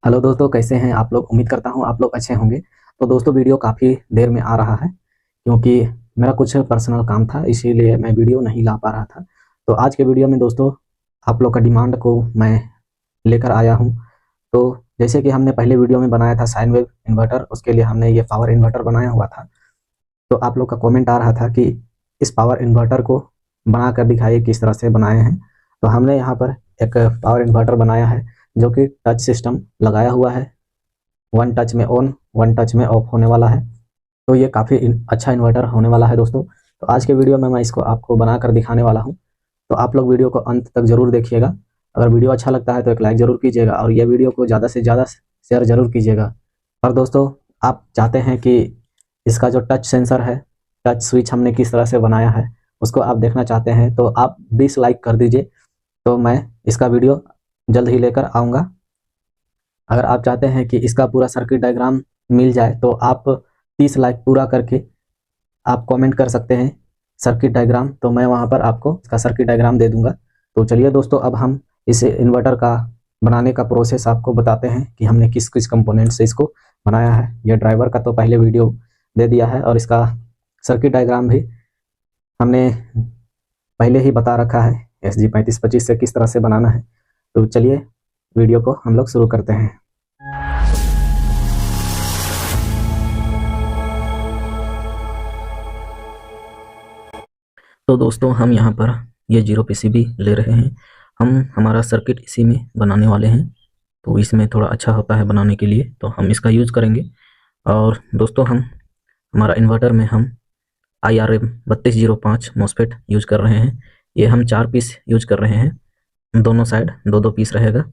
Hello दोस्तों, कैसे हैं आप लोग। उम्मीद करता हूं आप लोग अच्छे होंगे। तो दोस्तों, वीडियो काफ़ी देर में आ रहा है क्योंकि मेरा कुछ पर्सनल काम था, इसीलिए मैं वीडियो नहीं ला पा रहा था। तो आज के वीडियो में दोस्तों, आप लोग का डिमांड को मैं लेकर आया हूं। तो जैसे कि हमने पहले वीडियो में बनाया था साइन वेव इन्वर्टर, उसके लिए हमने ये पावर इन्वर्टर बनाया हुआ था। तो आप लोग का कमेंट आ रहा था कि इस पावर इन्वर्टर को बना कर दिखाइए किस तरह से बनाए हैं। तो हमने यहाँ पर एक पावर इन्वर्टर बनाया है जो कि टच सिस्टम लगाया हुआ है। वन टच में ऑन, वन टच में ऑफ होने वाला है। तो ये काफ़ी अच्छा इन्वर्टर होने वाला है दोस्तों। तो आज के वीडियो में मैं इसको आपको बनाकर दिखाने वाला हूँ। तो आप लोग वीडियो को अंत तक जरूर देखिएगा। अगर वीडियो अच्छा लगता है तो एक लाइक जरूर कीजिएगा और ये वीडियो को ज़्यादा से ज़्यादा शेयर जरूर कीजिएगा। और दोस्तों, आप चाहते हैं कि इसका जो टच सेंसर है, टच स्विच हमने किस तरह से बनाया है, उसको आप देखना चाहते हैं तो आप 20 लाइक कर दीजिए। तो मैं इसका वीडियो जल्द ही लेकर आऊँगा। अगर आप चाहते हैं कि इसका पूरा सर्किट डायग्राम मिल जाए तो आप 30 लाइक पूरा करके आप कमेंट कर सकते हैं सर्किट डायग्राम, तो मैं वहां पर आपको इसका सर्किट डायग्राम दे दूंगा। तो चलिए दोस्तों, अब हम इस इन्वर्टर का बनाने का प्रोसेस आपको बताते हैं कि हमने किस किस कंपोनेंट से इसको बनाया है। यह ड्राइवर का तो पहले वीडियो दे दिया है और इसका सर्किट डायग्राम भी हमने पहले ही बता रखा है SG3525 से किस तरह से बनाना है। तो चलिए वीडियो को हम लोग शुरू करते हैं। तो दोस्तों, हम यहाँ पर ये जीरो पीसीबी ले रहे हैं। हम हमारा सर्किट इसी में बनाने वाले हैं, तो इसमें थोड़ा अच्छा होता है बनाने के लिए, तो हम इसका यूज़ करेंगे। और दोस्तों, हम हमारा इन्वर्टर में हम IRM 3205 MOSFET यूज कर रहे हैं। ये हम 4 पीस यूज कर रहे हैं, दोनों साइड 2-2 पीस रहेगा।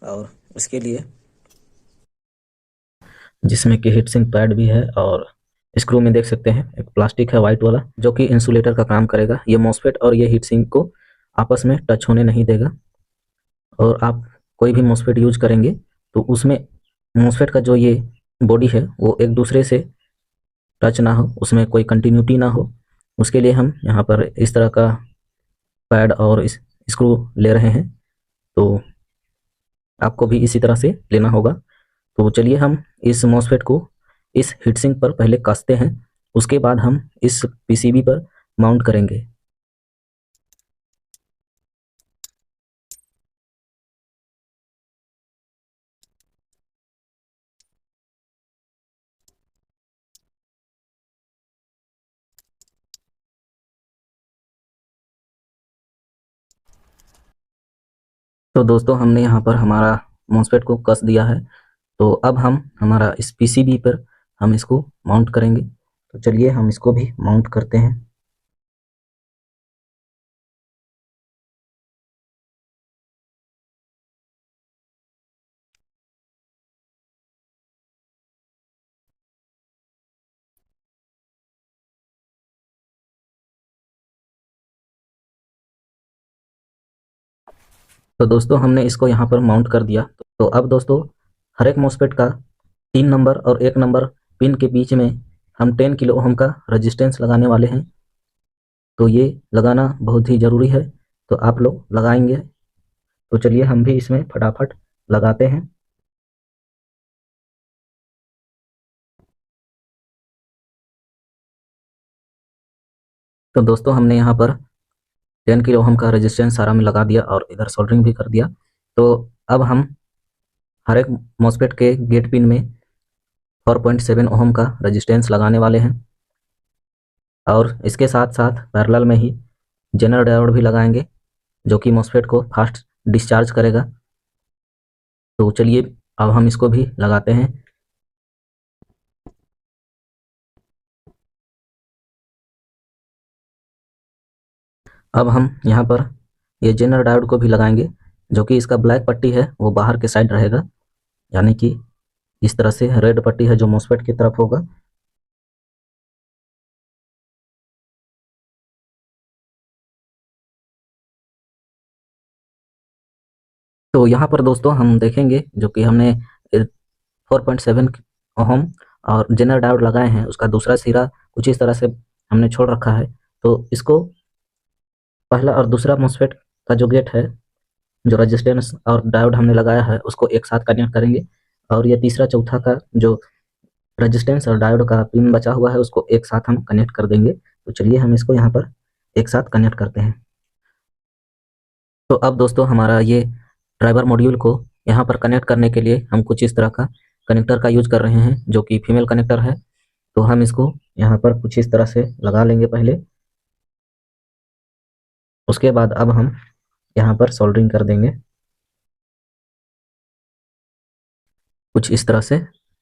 और इसके लिए जिसमें कि हीट सिंक पैड भी है और स्क्रू में देख सकते हैं एक प्लास्टिक है वाइट वाला जो कि इंसुलेटर का काम करेगा। ये मॉसफेट और ये हीट सिंक को आपस में टच होने नहीं देगा। और आप कोई भी मॉसफेट यूज करेंगे तो उसमें मॉसफेट का जो ये बॉडी है वो एक दूसरे से टच ना हो, उसमें कोई कंटिन्यूटी ना हो। उसके लिए हम यहाँ पर इस तरह का पैड और इस स्क्रू ले रहे हैं। तो आपको भी इसी तरह से लेना होगा। तो चलिए हम इस मॉसफेट को इस हीटसिंक पर पहले कसते हैं, उसके बाद हम इस पीसीबी पर माउंट करेंगे। तो दोस्तों, हमने यहाँ पर हमारा मॉसफेट को कस दिया है। तो अब हम हमारा इस पीसीबी पर हम इसको माउंट करेंगे। तो चलिए हम इसको भी माउंट करते हैं। तो दोस्तों, हमने इसको यहाँ पर माउंट कर दिया। तो अब दोस्तों, हर एक मॉसफेट का 3 नंबर और 1 नंबर पिन के बीच में हम 10 किलो ओम का रेजिस्टेंस लगाने वाले हैं। तो ये लगाना बहुत ही ज़रूरी है, तो आप लोग लगाएंगे। तो चलिए हम भी इसमें फटाफट लगाते हैं। तो दोस्तों, हमने यहाँ पर 10 किलो ओम का रेजिस्टेंस सारा में लगा दिया और इधर सोल्डरिंग भी कर दिया। तो अब हम हर एक मॉसफेट के गेट पिन में 4.7 ओम का रेजिस्टेंस लगाने वाले हैं और इसके साथ साथ पैरेलल में ही जेनर डायोड भी लगाएंगे जो कि मॉसफेट को फास्ट डिस्चार्ज करेगा। तो चलिए अब हम इसको भी लगाते हैं। अब हम यहाँ पर ये जेनर डायोड को भी लगाएंगे जो कि इसका ब्लैक पट्टी है वो बाहर के साइड रहेगा, यानी कि इस तरह से रेड पट्टी है जो मॉसफेट की तरफ होगा। तो यहाँ पर दोस्तों हम देखेंगे जो कि हमने 4.7 ओम और जेनर डायोड लगाए हैं, उसका दूसरा सिरा कुछ इस तरह से हमने छोड़ रखा है। तो इसको पहला और दूसरा मॉसफेट का जो गेट है, जो रेजिस्टेंस और डायोड हमने लगाया है, उसको एक साथ कनेक्ट करेंगे और ये तीसरा चौथा का जो रेजिस्टेंस और डायोड का पिन बचा हुआ है उसको एक साथ हम कनेक्ट कर देंगे। तो चलिए हम इसको यहाँ पर एक साथ कनेक्ट करते हैं। तो अब दोस्तों हमारा ये ड्राइवर मॉड्यूल को यहाँ पर कनेक्ट करने के लिए हम कुछ इस तरह का कनेक्टर का यूज कर रहे हैं, जो कि फीमेल कनेक्टर है। तो हम इसको यहाँ पर कुछ इस तरह से लगा लेंगे पहले। उसके बाद अब हम यहाँ पर सोल्डरिंग कर देंगे कुछ इस तरह से।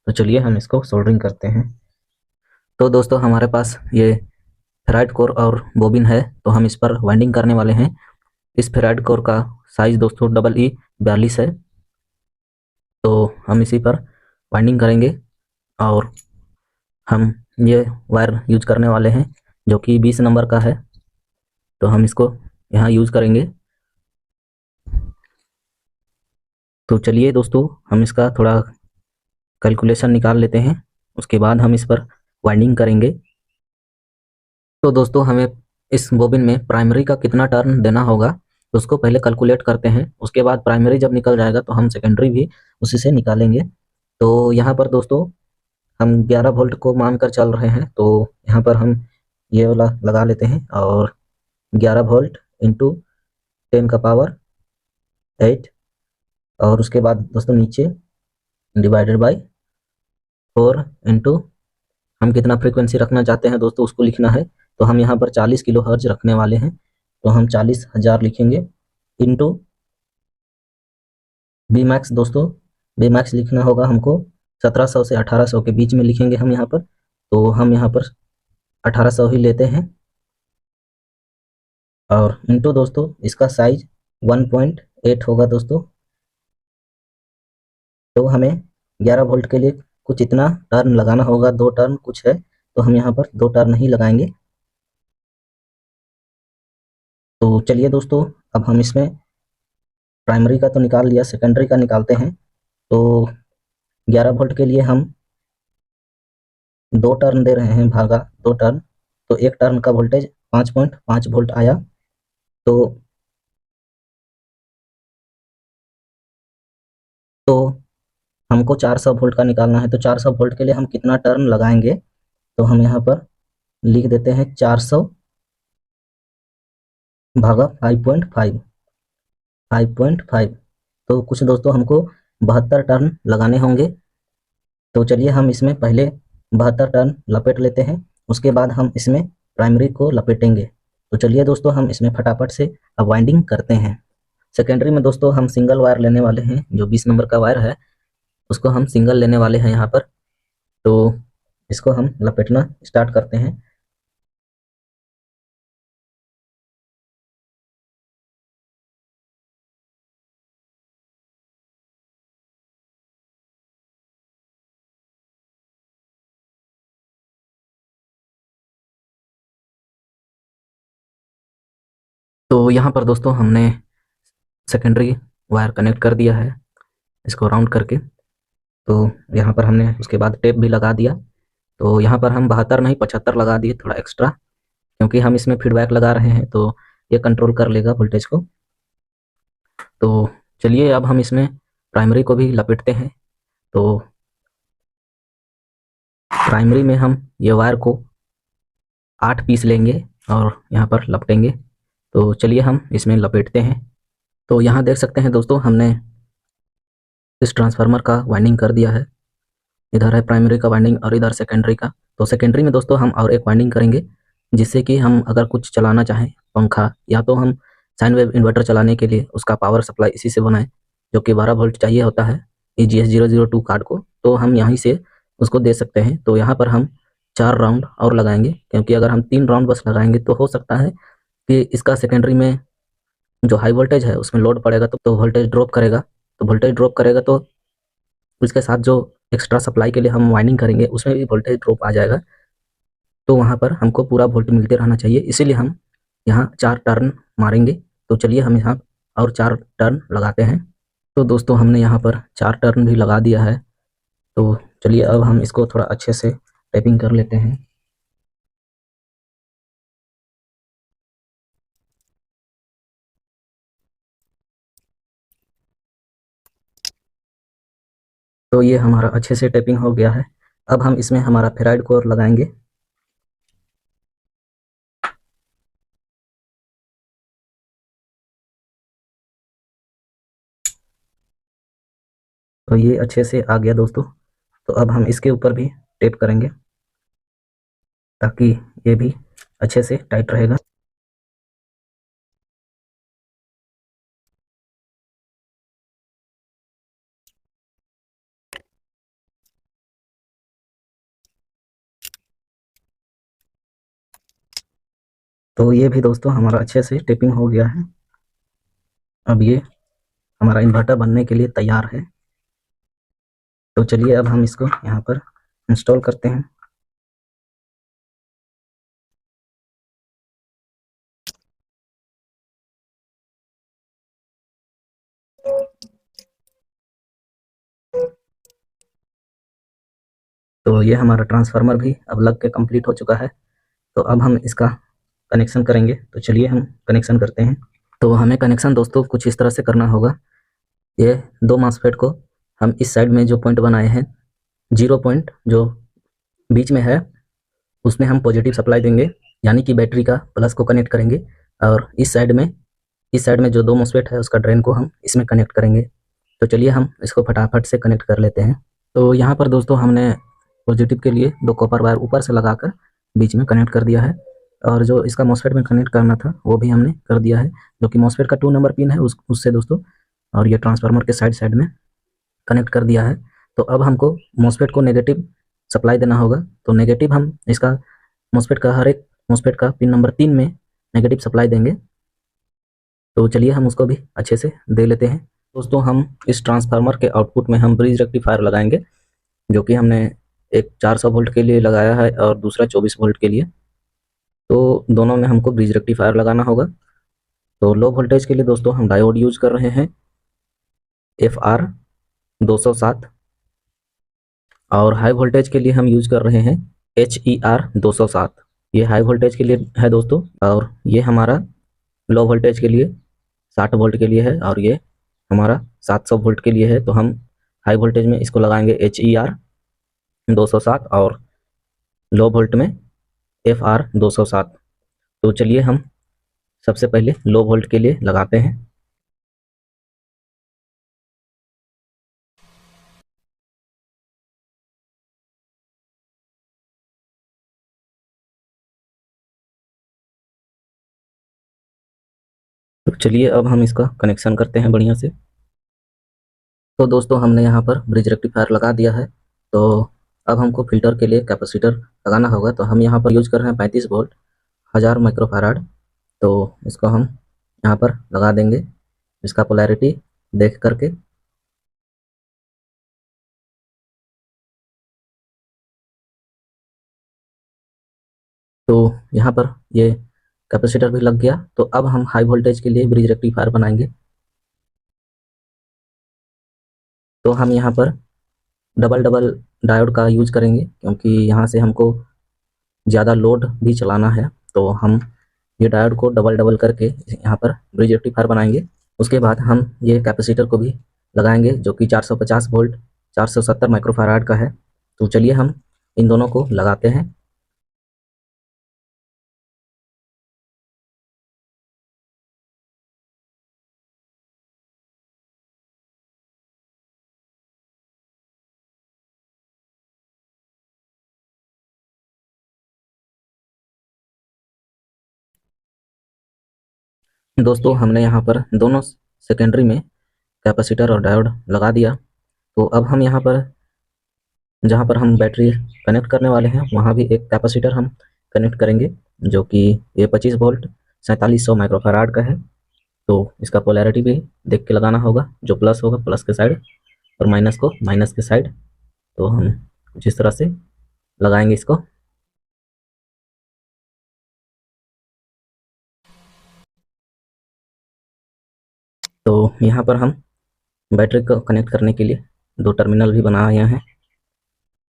तो चलिए हम इसको सोल्डरिंग करते हैं। तो दोस्तों हमारे पास ये फेराइट कोर और बोबिन है, तो हम इस पर वाइंडिंग करने वाले हैं। इस फेराइट कोर का साइज दोस्तों EE42 है। तो हम इसी पर वाइंडिंग करेंगे और हम ये वायर यूज करने वाले हैं जो कि 20 नंबर का है। तो हम इसको यहाँ यूज करेंगे। तो चलिए दोस्तों हम इसका थोड़ा कैलकुलेशन निकाल लेते हैं, उसके बाद हम इस पर वाइंडिंग करेंगे। तो दोस्तों हमें इस बोबिन में प्राइमरी का कितना टर्न देना होगा, तो उसको पहले कैलकुलेट करते हैं। उसके बाद प्राइमरी जब निकल जाएगा तो हम सेकेंडरी भी उसी से निकालेंगे। तो यहाँ पर दोस्तों हम 11 वोल्ट को मानकर चल रहे हैं, तो यहाँ पर हम ये वाला लगा लेते हैं और 11 वोल्ट इंटू 10 का पावर 8, और उसके बाद दोस्तों नीचे डिवाइडेड बाई 4 इंटू हम कितना फ्रीक्वेंसी रखना चाहते हैं दोस्तों उसको लिखना है। तो हम यहाँ पर 40 किलो हर्ज रखने वाले हैं, तो हम 40,000 लिखेंगे इंटू बी मैक्स। दोस्तों बी मैक्स लिखना होगा हमको 1700 से 1800 के बीच में लिखेंगे हम यहाँ पर। तो हम यहाँ पर 1800 ही लेते हैं, और इंटू दोस्तों इसका साइज 1.8 होगा दोस्तों। तो हमें 11 वोल्ट के लिए कुछ इतना टर्न लगाना होगा, 2 टर्न कुछ है, तो हम यहाँ पर 2 टर्न ही लगाएंगे। तो चलिए दोस्तों अब हम इसमें प्राइमरी का तो निकाल लिया, सेकेंडरी का निकालते हैं। तो 11 वोल्ट के लिए हम 2 टर्न दे रहे हैं, भागा 2 टर्न, तो एक टर्न का वोल्टेज 5.5 वोल्ट आया। तो तो हमको 400 वोल्ट का निकालना है, तो 400 वोल्ट के लिए हम कितना टर्न लगाएंगे, तो हम यहाँ पर लिख देते हैं 400 भागा 5.5, 5.5। तो कुछ दोस्तों हमको 72 टर्न लगाने होंगे। तो चलिए हम इसमें पहले 72 टर्न लपेट लेते हैं, उसके बाद हम इसमें प्राइमरी को लपेटेंगे। तो चलिए दोस्तों हम इसमें फटाफट से अब वाइंडिंग करते हैं। सेकेंडरी में दोस्तों हम सिंगल वायर लेने वाले हैं, जो 20 नंबर का वायर है उसको हम सिंगल लेने वाले हैं यहाँ पर। तो इसको हम लपेटना स्टार्ट करते हैं। तो यहाँ पर दोस्तों हमने सेकेंडरी वायर कनेक्ट कर दिया है इसको राउंड करके। तो यहाँ पर हमने उसके बाद टेप भी लगा दिया। तो यहाँ पर हम 72 नहीं 75 लगा दिए, थोड़ा एक्स्ट्रा, क्योंकि हम इसमें फीडबैक लगा रहे हैं तो ये कंट्रोल कर लेगा वोल्टेज को। तो चलिए अब हम इसमें प्राइमरी को भी लपेटते हैं। तो प्राइमरी में हम ये वायर को 8 पीस लेंगे और यहाँ पर लपेटेंगे। तो चलिए हम इसमें लपेटते हैं। तो यहाँ देख सकते हैं दोस्तों हमने इस ट्रांसफार्मर का वाइंडिंग कर दिया है। इधर है प्राइमरी का वाइंडिंग और इधर सेकेंडरी का। तो सेकेंडरी में दोस्तों हम और एक वाइंडिंग करेंगे, जिससे कि हम अगर कुछ चलाना चाहें पंखा, या तो हम साइन वेव इन्वर्टर चलाने के लिए उसका पावर सप्लाई इसी से बनाएं, जो कि 12 वोल्ट चाहिए होता है EGS002 कार्ड को, तो हम यहीं से उसको दे सकते हैं। तो यहाँ पर हम 4 राउंड और लगाएंगे, क्योंकि अगर हम 3 राउंड बस लगाएंगे तो हो सकता है कि इसका सेकेंडरी में जो हाई वोल्टेज है उसमें लोड पड़ेगा तो वोल्टेज ड्रॉप करेगा। तो वोल्टेज ड्रॉप करेगा तो उसके साथ जो एक्स्ट्रा सप्लाई के लिए हम वाइंडिंग करेंगे उसमें भी वोल्टेज ड्रॉप आ जाएगा। तो वहाँ पर हमको पूरा वोल्ट मिलते रहना चाहिए, इसीलिए हम यहाँ 4 टर्न मारेंगे। तो चलिए हम यहाँ और 4 टर्न लगाते हैं। तो दोस्तों हमने यहाँ पर 4 टर्न भी लगा दिया है। तो चलिए अब हम इसको थोड़ा अच्छे से टैपिंग कर लेते हैं। तो ये हमारा अच्छे से टैपिंग हो गया है। अब हम इसमें हमारा फेराइड कोर लगाएंगे। तो ये अच्छे से आ गया दोस्तों। तो अब हम इसके ऊपर भी टेप करेंगे ताकि ये भी अच्छे से टाइट रहेगा। तो ये भी दोस्तों हमारा अच्छे से टेपिंग हो गया है। अब ये हमारा इन्वर्टर बनने के लिए तैयार है। तो चलिए अब हम इसको यहाँ पर इंस्टॉल करते हैं। तो ये हमारा ट्रांसफार्मर भी अब लग के कंप्लीट हो चुका है। तो अब हम इसका कनेक्शन करेंगे। तो चलिए हम कनेक्शन करते हैं। तो हमें कनेक्शन दोस्तों कुछ इस तरह से करना होगा। ये दो मॉसफेट को हम इस साइड में जो पॉइंट बनाए हैं, 0 पॉइंट जो बीच में है, उसमें हम पॉजिटिव सप्लाई देंगे, यानी कि बैटरी का प्लस को कनेक्ट करेंगे। और इस साइड में जो दो मॉसफेट है उसका ड्रेन को हम इसमें कनेक्ट करेंगे। तो चलिए हम इसको फटाफट से कनेक्ट कर लेते हैं। तो यहाँ पर दोस्तों हमने पॉजिटिव के लिए दो कॉपर वायर ऊपर से लगाकर बीच में कनेक्ट कर दिया है, और जो इसका मॉसफेट में कनेक्ट करना था वो भी हमने कर दिया है, जो कि मॉसफेट का 2 नंबर पिन है उससे दोस्तों, और ये ट्रांसफार्मर के साइड साइड में कनेक्ट कर दिया है। तो अब हमको मॉसफेट को नेगेटिव सप्लाई देना होगा। तो नेगेटिव हम इसका मॉसफेट का हर एक मॉसफेट का पिन नंबर 3 में नेगेटिव सप्लाई देंगे। तो चलिए हम उसको भी अच्छे से दे लेते हैं। दोस्तों हम इस ट्रांसफार्मर के आउटपुट में हम ब्रिज रेक्टिफायर लगाएंगे, जो कि हमने एक 400 वोल्ट के लिए लगाया है और दूसरा 24 वोल्ट के लिए। तो दोनों में हमको ब्रिज रेक्टिफायर लगाना होगा। तो लो वोल्टेज के लिए दोस्तों हम डायोड यूज कर रहे हैं FR 207, और हाई वोल्टेज के लिए हम यूज कर रहे हैं HER 207। ये हाई वोल्टेज के लिए है दोस्तों, और ये हमारा लो वोल्टेज के लिए 60 वोल्ट के लिए है, और ये हमारा 700 वोल्ट के लिए है। तो हम हाई वोल्टेज में इसको लगाएंगे HER 207 और लो वोल्ट में FR 207। तो चलिए हम सबसे पहले लो वोल्ट के लिए लगाते हैं। तो चलिए अब हम इसका कनेक्शन करते हैं बढ़िया से। तो दोस्तों हमने यहाँ पर ब्रिज रेक्टिफायर लगा दिया है। तो अब हमको फिल्टर के लिए कैपेसिटर लगाना होगा। तो हम यहाँ पर यूज कर रहे हैं 35 वोल्ट 1000 माइक्रोफैराड। तो इसको हम यहाँ पर लगा देंगे, इसका पोलैरिटी देख करके। तो यहाँ पर ये कैपेसिटर भी लग गया। तो अब हम हाई वोल्टेज के लिए ब्रिज रेक्टिफायर बनाएंगे। तो हम यहाँ पर डबल डबल डायोड का यूज करेंगे, क्योंकि यहाँ से हमको ज़्यादा लोड भी चलाना है। तो हम ये डायोड को डबल डबल करके यहाँ पर ब्रिज रेक्टिफायर बनाएंगे। उसके बाद हम ये कैपेसिटर को भी लगाएंगे, जो कि 450 वोल्ट 470 माइक्रोफैराड का है। तो चलिए हम इन दोनों को लगाते हैं। दोस्तों हमने यहाँ पर दोनों सेकेंडरी में कैपेसिटर और डायोड लगा दिया। तो अब हम यहाँ पर जहाँ पर हम बैटरी कनेक्ट करने वाले हैं वहाँ भी एक कैपेसिटर हम कनेक्ट करेंगे, जो कि ये 25 वोल्ट 4700 माइक्रोफैराड का है। तो इसका पोलैरिटी भी देख के लगाना होगा, जो प्लस होगा प्लस के साइड और माइनस को माइनस के साइड। तो हम कुछ इस तरह से लगाएंगे इसको। तो यहाँ पर हम बैटरी को कनेक्ट करने के लिए दो टर्मिनल भी बनाए हैं,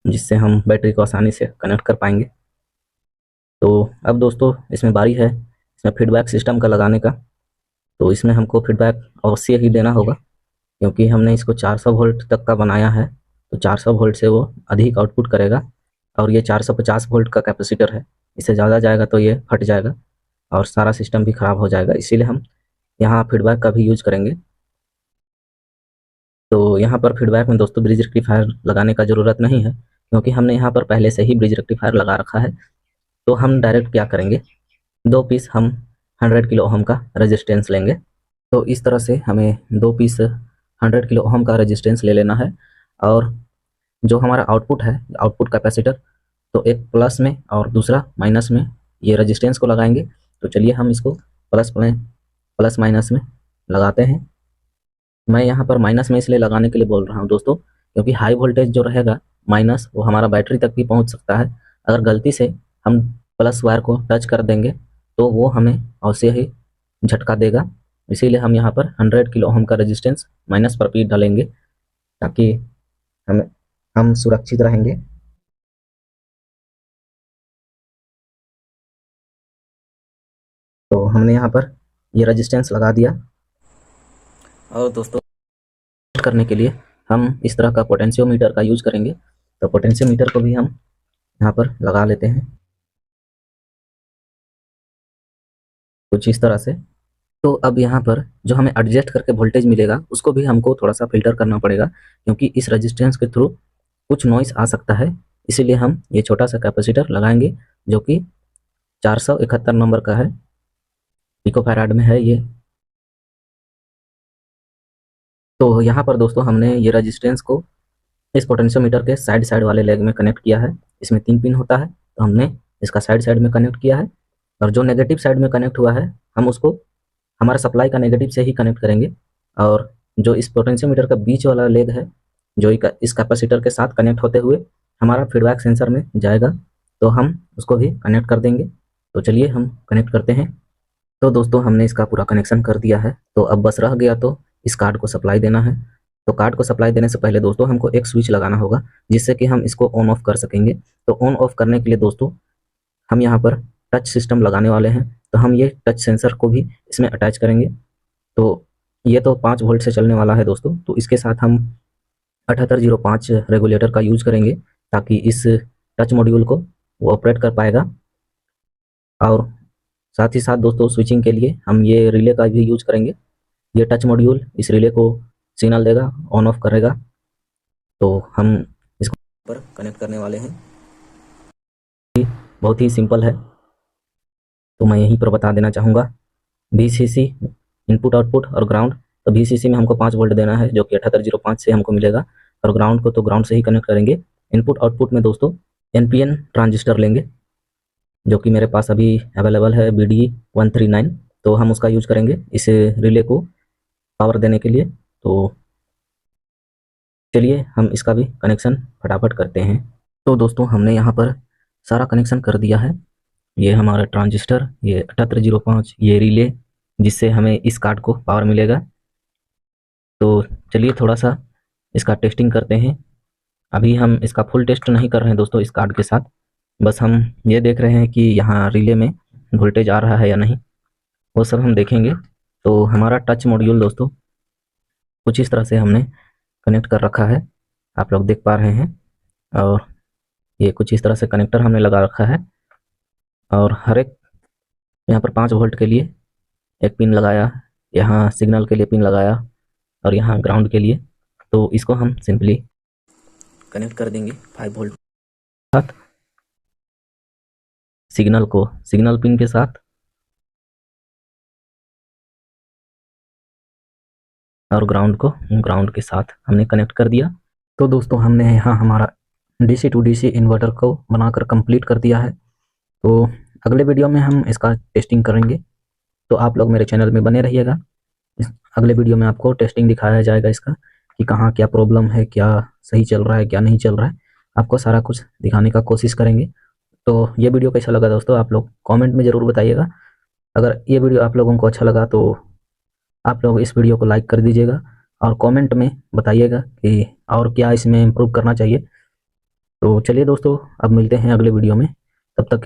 जिससे हम बैटरी को आसानी से कनेक्ट कर पाएंगे। तो अब दोस्तों इसमें बारी है इसमें फीडबैक सिस्टम का लगाने का। तो इसमें हमको फीडबैक अवश्य ही देना होगा, क्योंकि हमने इसको 400 वोल्ट तक का बनाया है। तो 400 वोल्ट से वो अधिक आउटपुट करेगा। और ये 450 वोल्ट का कैपेसिटर है, इससे ज़्यादा जाएगा तो ये फट जाएगा और सारा सिस्टम भी ख़राब हो जाएगा। इसीलिए हम यहाँ फीडबैक का भी यूज करेंगे। तो यहाँ पर फीडबैक में दोस्तों ब्रिज रेक्टिफायर लगाने का ज़रूरत नहीं है, क्योंकि हमने यहाँ पर पहले से ही ब्रिज रेक्टिफायर लगा रखा है। तो हम डायरेक्ट क्या करेंगे, 2 पीस हम 100 किलो ओम का रेजिस्टेंस लेंगे। तो इस तरह से हमें 2 पीस 100 किलो ओम का रेजिस्टेंस ले लेना है। और जो हमारा आउटपुट है, आउटपुट कैपेसिटर, तो एक प्लस में और दूसरा माइनस में ये रेजिस्टेंस को लगाएंगे। तो चलिए हम इसको प्लस माइनस में लगाते हैं। मैं यहाँ पर माइनस में इसलिए लगाने के लिए बोल रहा हूँ दोस्तों, क्योंकि हाई वोल्टेज जो रहेगा माइनस, वो हमारा बैटरी तक भी पहुँच सकता है। अगर गलती से हम प्लस वायर को टच कर देंगे तो वो हमें अवश्य ही झटका देगा। इसीलिए हम यहाँ पर 100 किलो ओम का रेजिस्टेंस माइनस पर भी डालेंगे, ताकि हम सुरक्षित रहेंगे। तो हमने यहाँ पर ये रेजिस्टेंस लगा दिया। और दोस्तों करने के लिए हम इस तरह का पोटेंशियोमीटर का यूज करेंगे। तो पोटेंशियोमीटर को भी हम यहाँ पर लगा लेते हैं कुछ इस तरह से। तो अब यहाँ पर जो हमें एडजस्ट करके वोल्टेज मिलेगा उसको भी हमको थोड़ा सा फिल्टर करना पड़ेगा, क्योंकि इस रेजिस्टेंस के थ्रू कुछ नॉइस आ सकता है। इसीलिए हम ये छोटा सा कैपेसिटर लगाएंगे, जो कि 471 नंबर का है, पिकोफैराड में है ये। तो यहाँ पर दोस्तों हमने ये रेजिस्टेंस को इस पोटेंशियोमीटर के साइड वाले लेग में कनेक्ट किया है। इसमें 3 पिन होता है, तो हमने इसका साइड में कनेक्ट किया है। और जो नेगेटिव साइड में कनेक्ट हुआ है, हम उसको हमारा सप्लाई का नेगेटिव से ही कनेक्ट करेंगे। और जो इस पोटेंशियोमीटर का बीच वाला लेग है, जो इस कैपेसिटर के साथ कनेक्ट होते हुए हमारा फीडबैक सेंसर में जाएगा, तो हम उसको भी कनेक्ट कर देंगे। तो चलिए हम कनेक्ट करते हैं। तो दोस्तों हमने इसका पूरा कनेक्शन कर दिया है। तो अब बस रह गया तो इस कार्ड को सप्लाई देना है। तो कार्ड को सप्लाई देने से पहले दोस्तों हमको एक स्विच लगाना होगा, जिससे कि हम इसको ऑन ऑफ कर सकेंगे। तो ऑन ऑफ करने के लिए दोस्तों हम यहाँ पर टच सिस्टम लगाने वाले हैं, तो हम ये टच सेंसर को भी इसमें अटैच करेंगे। तो ये तो 5 वोल्ट से चलने वाला है दोस्तों, तो इसके साथ हम 7805 रेगुलेटर का यूज करेंगे, ताकि इस टच मॉड्यूल को वो ऑपरेट कर पाएगा। और साथ ही साथ दोस्तों स्विचिंग के लिए हम ये रिले का भी यूज करेंगे। ये टच मॉड्यूल इस रिले को सिग्नल देगा, ऑन ऑफ करेगा। तो हम इसको पर कनेक्ट करने वाले हैं। बहुत ही सिंपल है, तो मैं यहीं पर बता देना चाहूँगा। VCC इनपुट आउटपुट और ग्राउंड। तो VCC में हमको 5 वोल्ट देना है, जो कि 7805 से हमको मिलेगा। और ग्राउंड को तो ग्राउंड से ही कनेक्ट करेंगे। इनपुट आउटपुट में दोस्तों NPN ट्रांजिस्टर लेंगे, जो कि मेरे पास अभी अवेलेबल है BD139। तो हम उसका यूज करेंगे इस रिले को पावर देने के लिए। तो चलिए हम इसका भी कनेक्शन फटाफट करते हैं। तो दोस्तों हमने यहाँ पर सारा कनेक्शन कर दिया है। ये हमारा ट्रांजिस्टर, ये 7805, ये रिले, जिससे हमें इस कार्ड को पावर मिलेगा। तो चलिए थोड़ा सा इसका टेस्टिंग करते हैं। अभी हम इसका फुल टेस्ट नहीं कर रहे हैं दोस्तों इस कार्ड के साथ, बस हम ये देख रहे हैं कि यहाँ रिले में वोल्टेज आ रहा है या नहीं, वो सब हम देखेंगे। तो हमारा टच मॉड्यूल दोस्तों कुछ इस तरह से हमने कनेक्ट कर रखा है, आप लोग देख पा रहे हैं। और ये कुछ इस तरह से कनेक्टर हमने लगा रखा है। और हर एक यहाँ पर 5 वोल्ट के लिए एक पिन लगाया, यहाँ सिग्नल के लिए पिन लगाया, और यहाँ ग्राउंड के लिए। तो इसको हम सिंपली कनेक्ट कर देंगे 5 वोल्ट के साथ, सिग्नल को सिग्नल पिन के साथ, और ग्राउंड को ग्राउंड के साथ हमने कनेक्ट कर दिया। तो दोस्तों हमने यहाँ हमारा DC to DC इन्वर्टर को बनाकर कंप्लीट कर दिया है। तो अगले वीडियो में हम इसका टेस्टिंग करेंगे, तो आप लोग मेरे चैनल में बने रहिएगा। अगले वीडियो में आपको टेस्टिंग दिखाया जाएगा इसका, कि कहाँ क्या प्रॉब्लम है, क्या सही चल रहा है, क्या नहीं चल रहा है, आपको सारा कुछ दिखाने का कोशिश करेंगे। तो ये वीडियो कैसा लगा दोस्तों, आप लोग कमेंट में ज़रूर बताइएगा। अगर ये वीडियो आप लोगों को अच्छा लगा तो आप लोग इस वीडियो को लाइक कर दीजिएगा, और कमेंट में बताइएगा कि और क्या इसमें इम्प्रूव करना चाहिए। तो चलिए दोस्तों अब मिलते हैं अगले वीडियो में, तब तक